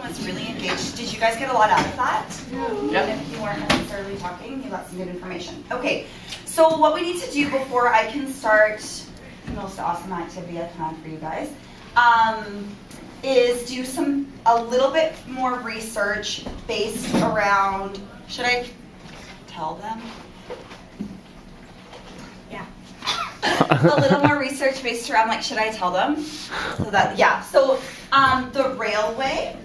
was really engaged. Did you guys get a lot out of that? No. Even if you weren't necessarily talking, you got some good information. Okay, so what we need to do before I can start the most awesome activity I've planned for you guys is do a little bit more research based around, should I tell them? Yeah. A little more research based around, like, should I tell them? So that, yeah, so the railway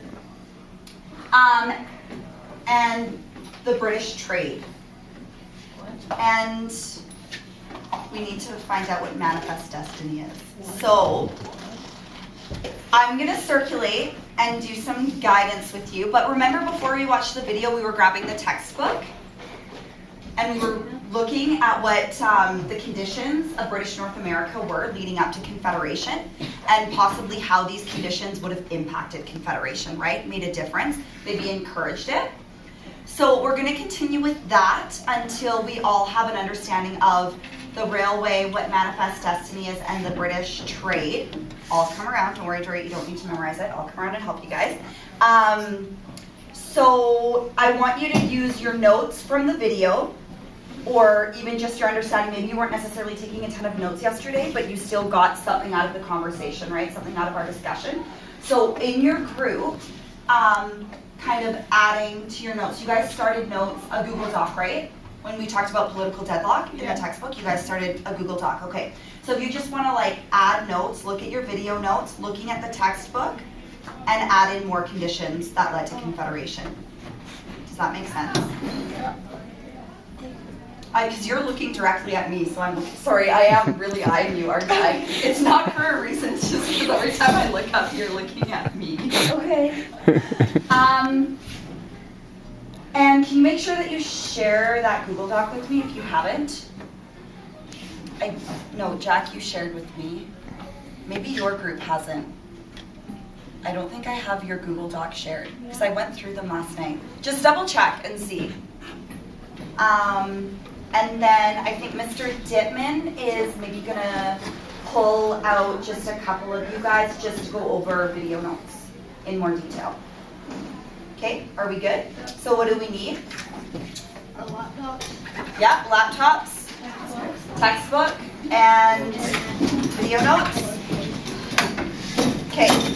and the British trade. And we need to find out what manifest destiny is. So I'm going to circulate and do some guidance with you. But remember, before we watched the video, we were grabbing the textbook. And we were looking at what the conditions of British North America were leading up to Confederation, and possibly how these conditions would have impacted Confederation, right? Made a difference, maybe encouraged it. So we're going to continue with that until we all have an understanding of the railway, what manifest destiny is, and the British trade. I'll come around, don't worry, Dory, you don't need to memorize it. I'll come around and help you guys. So I want you to use your notes from the video, or even just your understanding. Maybe you weren't necessarily taking a ton of notes yesterday, but you still got something out of the conversation, right? Something out of our discussion. So in your group, kind of adding to your notes. You guys started notes, a Google Doc, right? When we talked about political deadlock in the textbook, you guys started a Google Doc, okay. So if you just want to like add notes, look at your video notes, looking at the textbook, and add in more conditions that led to Confederation. Does that make sense? Yeah. Because you're looking directly at me, so I'm sorry, I am really eyeing you, aren't I? It's not for a reason, it's just because every time I look up, you're looking at me. Okay. And can you make sure that you share that Google Doc with me if you haven't? No, Jack, you shared with me. Maybe your group hasn't. I don't think I have your Google Doc shared, because I went through them last night. Just double check and see. And then I think Mr. Dittman is maybe gonna pull out just a couple of you guys just to go over video notes in more detail. Okay, are we good? So what do we need? A laptop. Yeah, laptops, textbook, and video notes. Okay.